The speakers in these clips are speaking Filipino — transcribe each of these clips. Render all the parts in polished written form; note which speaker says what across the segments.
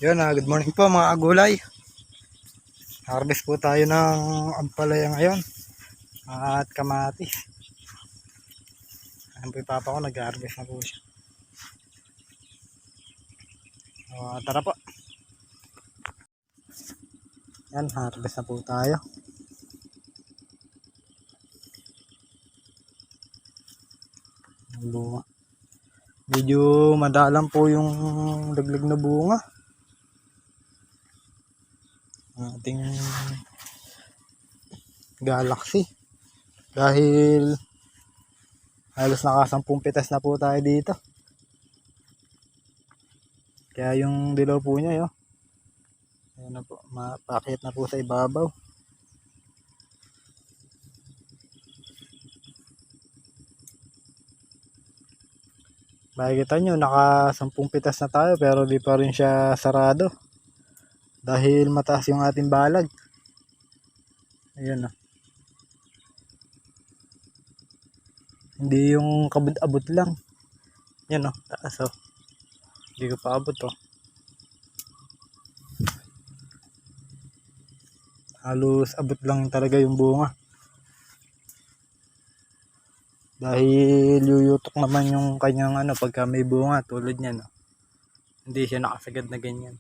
Speaker 1: Yun, good morning po mga agulay. Harvest po tayo ng ampalaya ngayon at kamatis. Ayan po yung papa ko, nag-harvest na po siya. Tara po. Yan, harvest na po tayo. Ang bunga. Medyo madalang po yung laglag na bunga. Ating Galaxy. Dahil halos nakasampung pitas na po tayo dito. Kaya yung dilaw po niya, yun. Ayan na po, mapakit na po sa ibabaw. Makikita nyo, naka 10 pitas na tayo pero di pa rin siya sarado. Dahil mataas yung ating balag. Ayan o. Hindi yung kabut-abot lang. Yan o, taas o. Hindi ko pa abot o. Halos abot lang talaga yung bunga. Dahil yuyutok naman yung kanyang pagka may bunga tulad niyan. No? Hindi siya nakasagad na ganyan.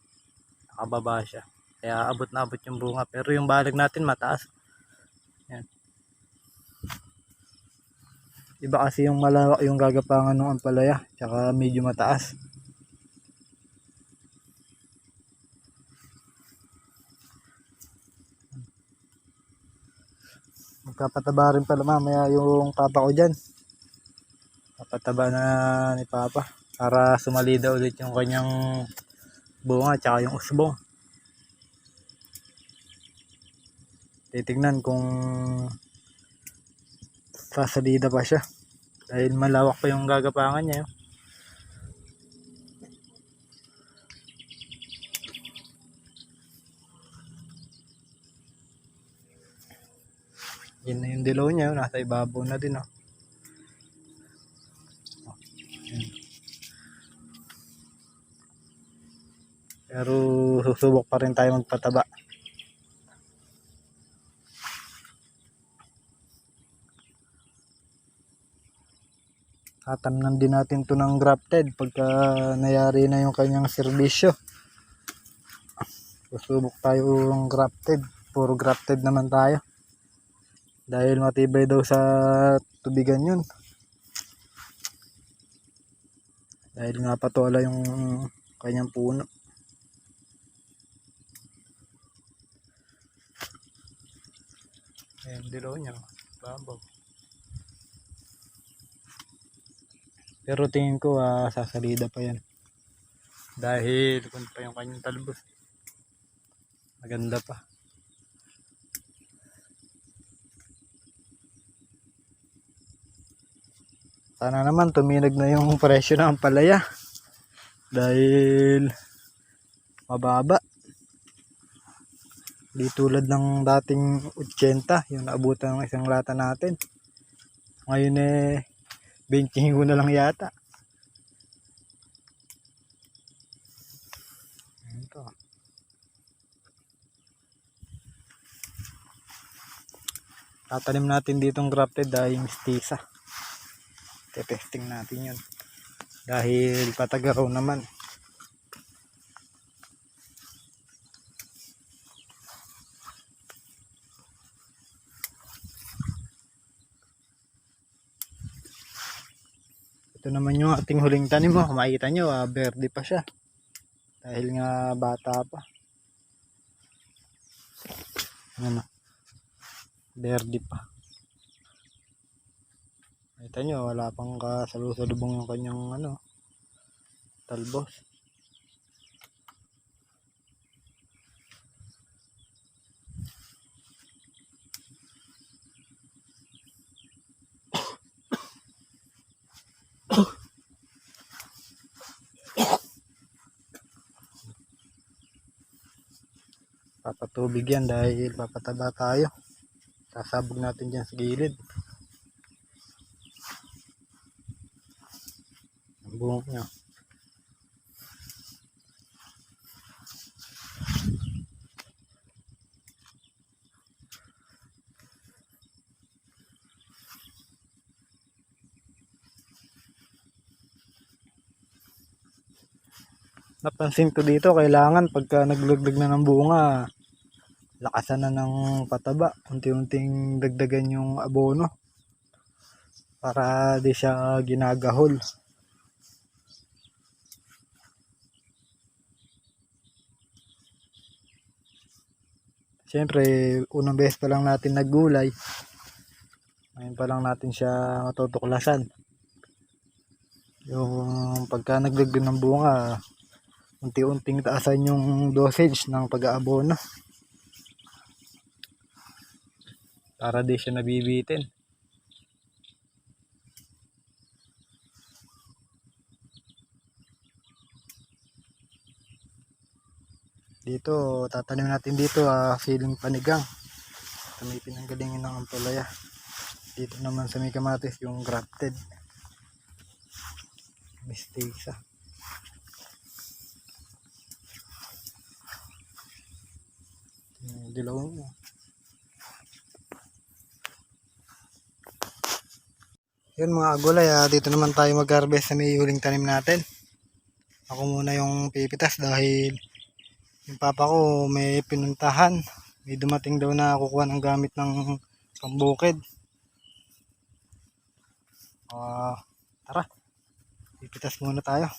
Speaker 1: Nakababa siya. Kaya abot na abot yung bunga. Pero yung balag natin mataas. Yan. Iba kasi yung malawak yung gagapangan ng ampalaya. Tsaka medyo mataas. Magpapataba rin pala mamaya yung papa ko dyan. Papataba na ni papa. Para sumalida ulit yung kanyang bunga tsaka yung usbong. Titignan kung sasalida pa siya. Dahil malawak pa yung gagapangan niya. Yan na yung dilaw niya. Nasa ibabaw na din. Oh. Pero susubok pa rin tayo magpataba. Tatamnan din natin to ng grafted pagka nayari na yung kanyang serbisyo. Susubok tayo ng grafted. Puro grafted naman tayo. Dahil matibay daw sa tubigan yun. Dahil nga patola yung kanyang puno. Ayan, dilaw niya. Babaw. Pero tingin ko sasalida pa yan. Dahil kung pa yung kanyang talbos. Maganda pa. Sana naman tuminag na yung presyo ng ampalaya. Dahil mababa. Di tulad ng dating 80, yung naabutan ng isang lata natin. Ngayon 25 na lang yata. Ito. Tatanim natin ditong grafted dahil mistisa. Testing natin yun. Dahil patagaraw naman. Ito naman yung ating huling tanim mo. Makikita nyo, verde pa siya. Dahil nga bata pa. Ano? Verde pa. Makikita nyo, wala pang kasalusalubong yung kanyang talbos. Papatubig yan dahil papataba tayo. Sasabog natin dyan sa gilid. Ang buhok niya. napansin ko dito, kailangan pagka naglaglag na ng bunga, lakasan na ng pataba. Unti-unting dagdagan yung abono para di siya ginagahol. Siyempre, unang beses pa lang natin naggulay. Ngayon pa lang natin siya matutuklasan. Yung pagka naglaglag ng bunga, unti-unting taasan yung dosage ng pag-aabono para di siya nabibitin. Dito, tatanim natin dito siling panigang. Ito may pinanggalingin ng ampalaya. Dito naman sa may kamatis yung grafted. Mistakes dilaw mo. Yun mga gulay, dito naman tayo mag-harvest sa may huling tanim natin. Ako muna yung pipitas dahil yung papa ko may pinuntahan. May dumating daw na kukuha ng gamit ng pambukid. Tara, pipitas muna tayo.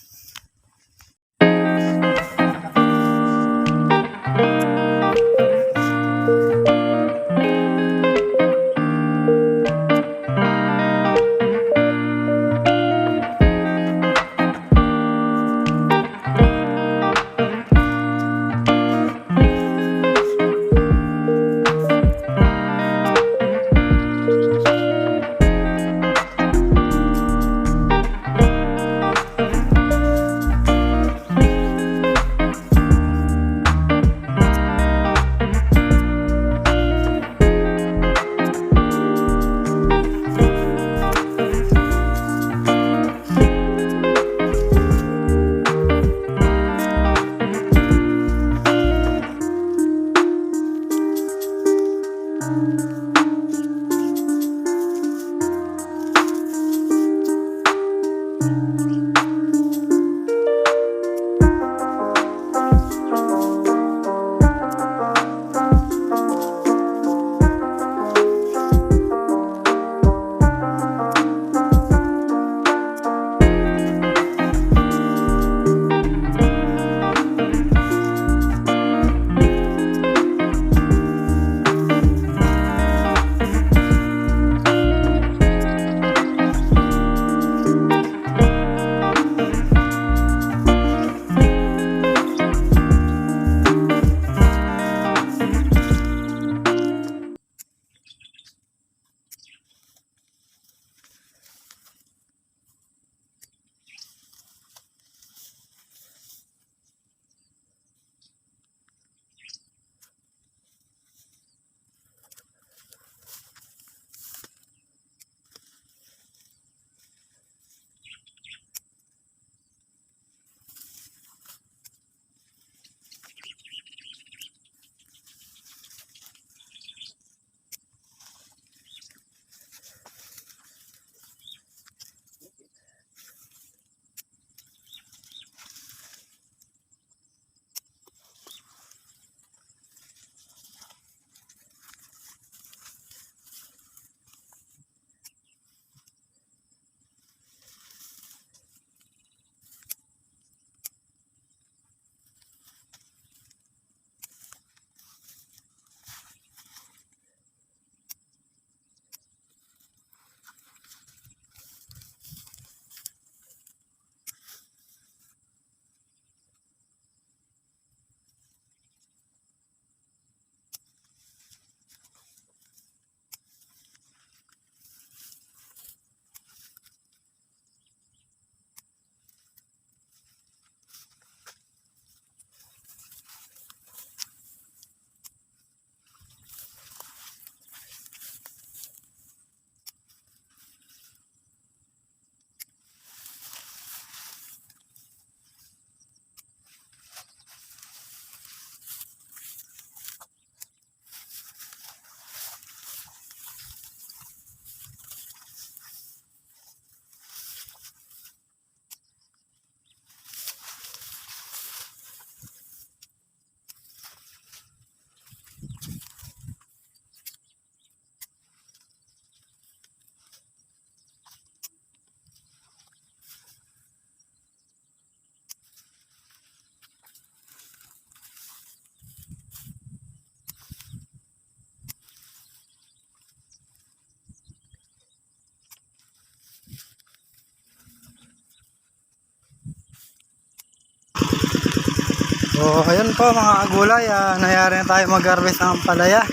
Speaker 1: ayun po mga kagulay, nangyari na tayo mag-harvest ng palaya.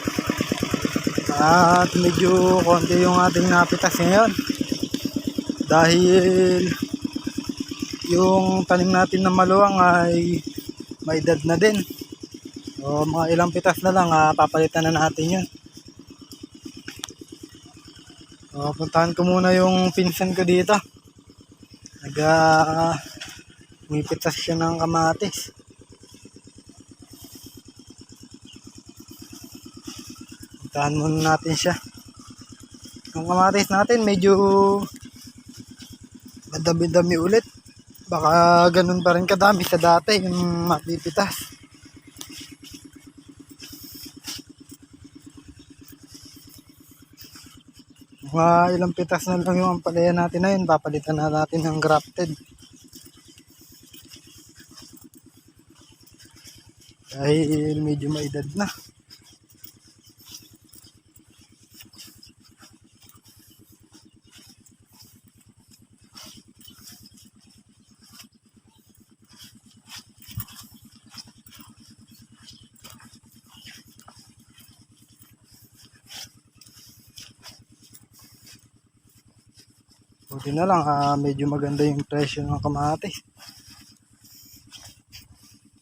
Speaker 1: At medyo konti yung ating napitas ngayon. Dahil yung tanim natin na maluwang ay may edad na din. So mga ilang pitas na lang, papalitan na natin yun. So puntahan ko muna yung pinsan ko dito. Umipitas siya ng kamatis. Puntahan muna natin siya. Yung kamatis natin medyo madami-dami ulit. Baka ganun pa rin kadami sa dati yung mapipitas. Mga ilang pitas na lang yung ampalaya natin na yun. Papalitan na natin ng grafted. Dahil medyo maedad na. Buti na lang, medyo maganda yung presyo ng kamatis.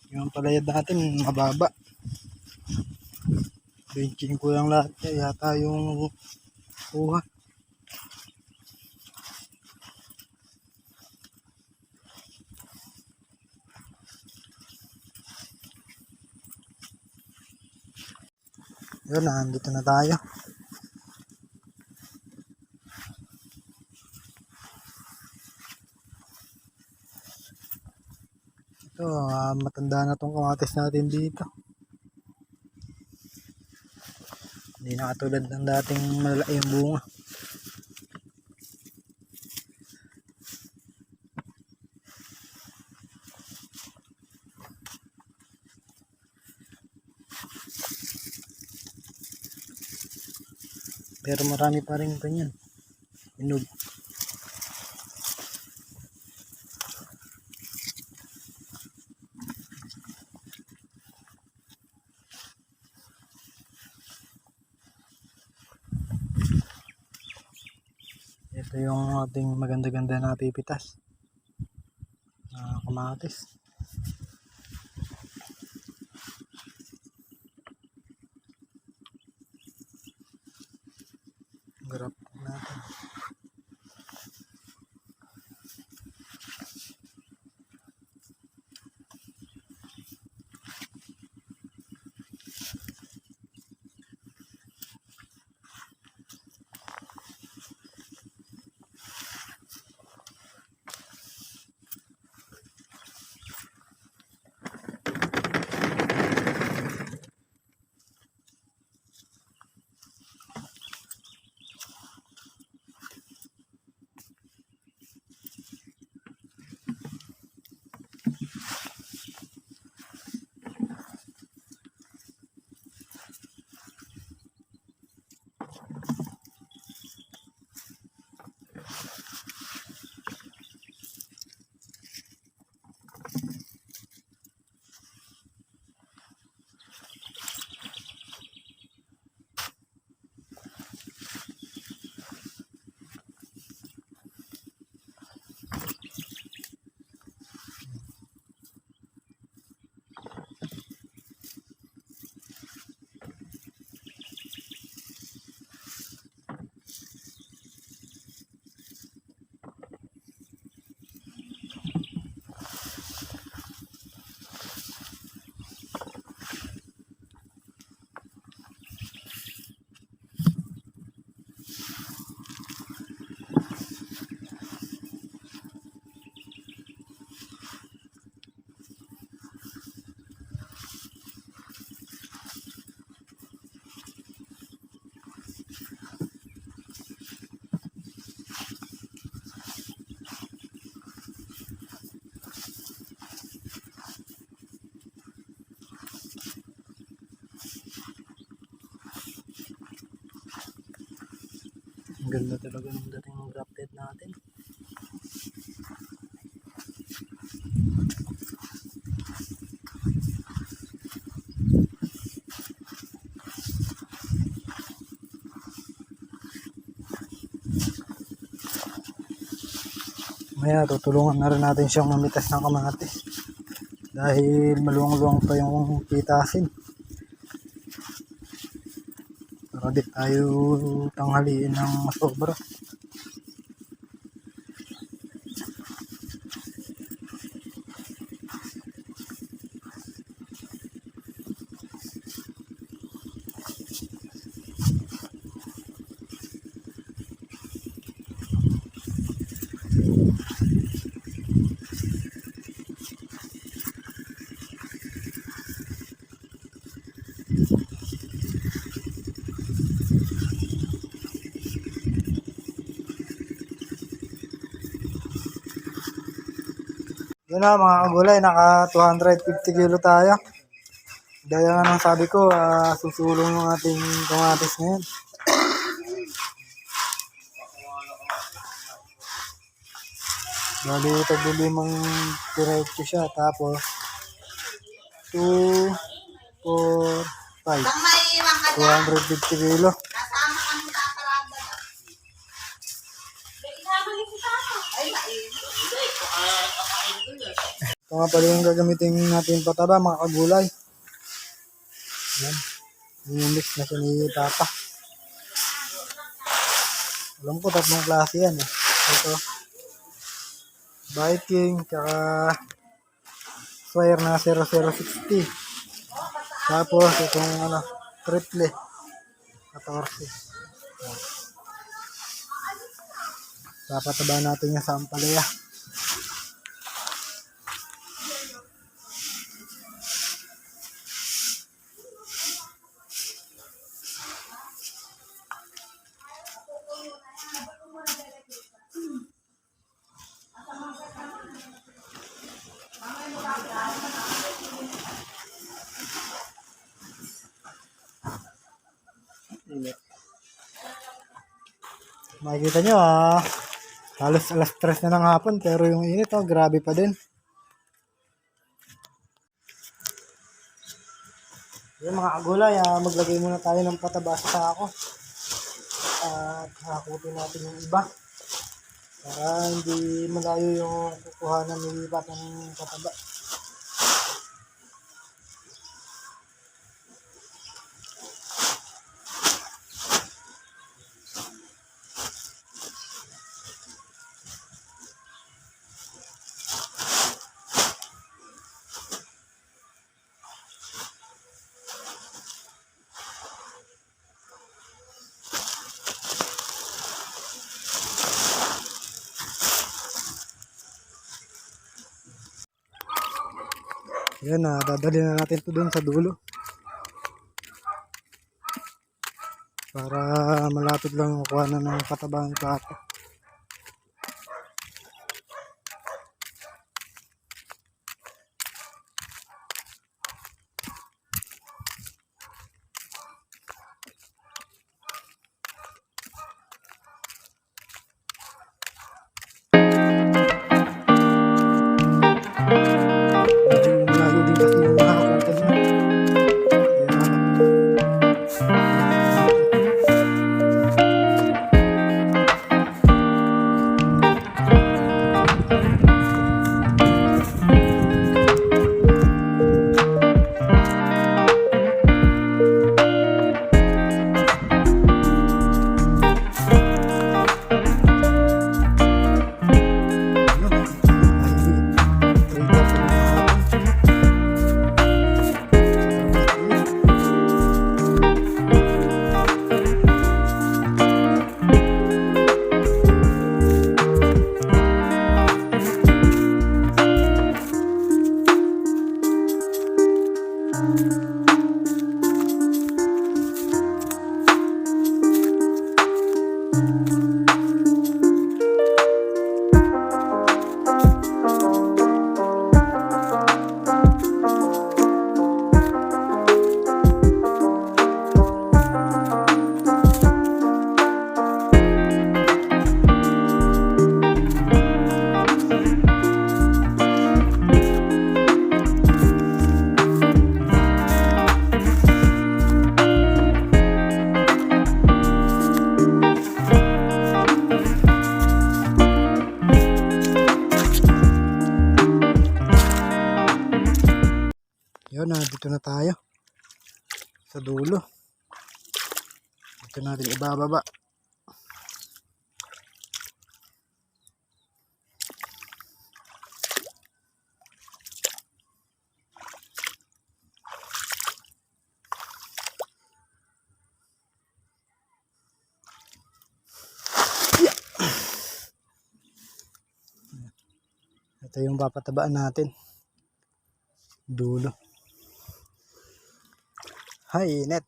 Speaker 1: Yung palayad natin mababa. Benching ko lang lahat yata yung kuha. Yun, nandito na tayo. Ito, matanda na tong kamatis natin dito. Hindi na katulad ng dating malalaki yung bunga. Pero marami pa rin ganyan. Inog. Ito yung ating maganda-ganda na pipitas. Kamatis. Grab natin. Ang ganda talaga ng dating ng grafted natin. Maya tutulungan na rin natin siyang mamitas ng kamatis. Dahil maluwang-luwang pa yung pitasin. Para di tayo tanghaliin ng sobra. Yun na mga kagulay, naka 250 kilo tayo. Dahil nga nang sabi ko, susulong ng ating kamatis ngayon. Bali, tagbilimang diretso siya. Tapos, 2, 4, 5. 250 kilo. Ito nga pala yung gagamitin natin pataba mga kagulay. Yan. Yung mix na siya ni Papa. Alam ko tatlong klase yan eh. Ito. Viking, tsaka Swire na 0060. Tapos itong triple 14. Papataba natin yung sampalaya. Makikita nyo halos alas 3 na ng hapon pero yung init grabe pa din. Yung mga kagulay, maglagay muna tayo ng pataba sa sako. At hakutin natin yung iba. Para hindi malayo yung kukuhanan ng iba ng pataba. Yan dadali na natin ito dun sa dulo. Para malapit lang kuha na ng patabang plato. Yun, dito na tayo. Sa dulo. Dito natin ibababa. Ito yung papatabaan natin. Dulo. Hay, net.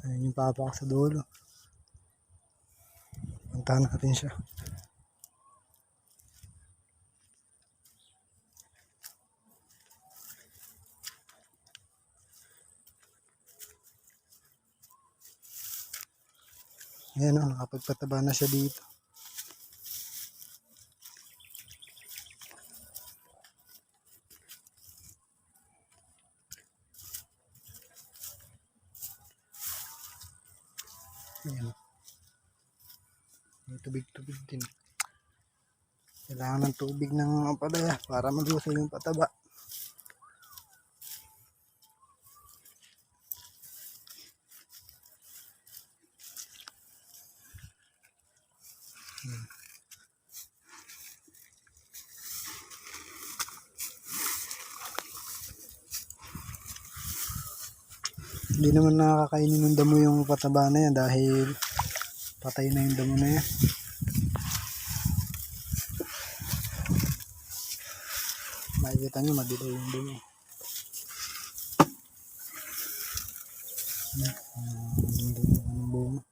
Speaker 1: Ayun yung papak sa dulo. Puntahan natin siya. Ayan o, nakapagpataba na siya dito. Ayan. May tubig-tubig din. Kailangan ng tubig ng palaya para malusay yung pataba. Hindi naman nakakainin ng damo yung pataba na yan dahil patay na yung damo na yan. Makikita nyo madilaw yung damo. Ang bunga.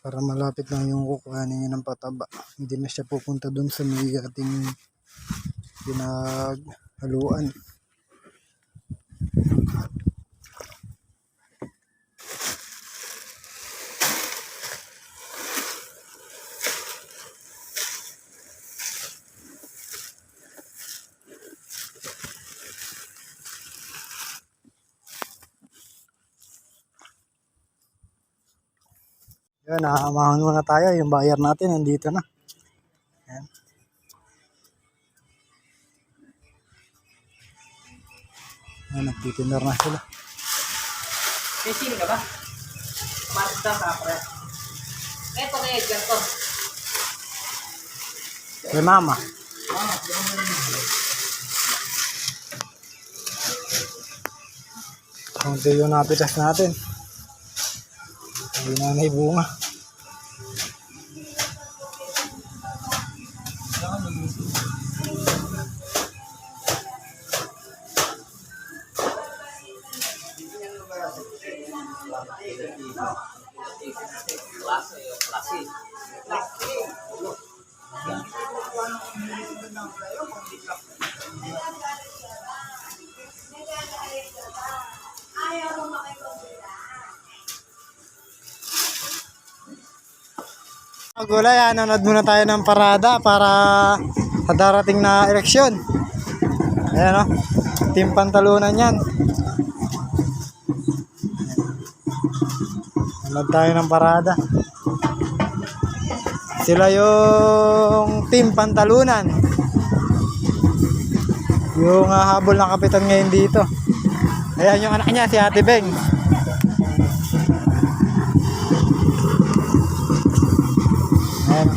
Speaker 1: Para malapit lang yung kukuhanin niya ng pataba. Hindi na siya pupunta dun sa may ating pinaghaluan. Yan, nakakamahan muna tayo. Yung buyer natin nandito na. Yan. Yan, nagtitinder na sila.
Speaker 2: Sino ka ba? Mazda ka, pre. Ito na Edgar to.
Speaker 1: Kay mama. Kunti yung napitas natin. Hindi na naibunga. Gulay, nanonood muna tayo ng parada para sa darating na eleksyon. Ayan o, team Pantalunan yan. Nanonood tayo ng parada. Sila yung team Pantalunan. Yung habol ng kapitan ngayon dito. Ayan yung anak niya, si Ate Beng. Ayan.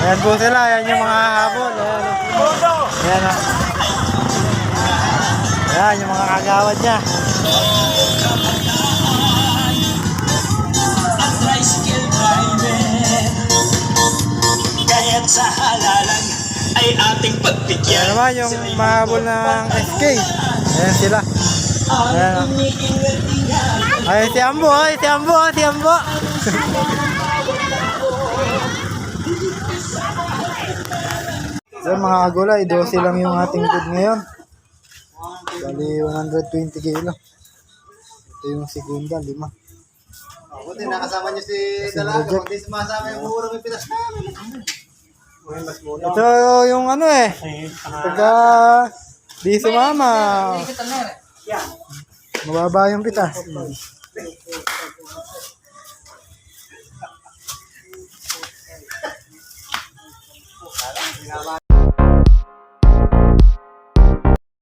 Speaker 1: Ayan po sila, ayan yung mga habol. Ayan o. Ayan yung mga kagawad niya.
Speaker 3: At tricycle driver, kaya't sa halalan ay ating
Speaker 1: Ayan
Speaker 3: pagbigyan.
Speaker 1: naman yung mahabol ng SK. Ayan sila. Ayan o. Ay, si Ambo, ay, si Ambo, si Ambo. So mga kagulay, 12 lang yung ating food ngayon. Bali 120 kilo. Ito yung segunda, 5.
Speaker 4: Buti nakasama niyo si Dalaga. Kung di sumasama yung murang yung pitas namin.
Speaker 1: Ito yung ano eh. Pagka di sumama,
Speaker 2: Kita na yan.
Speaker 1: mababa yung pitas.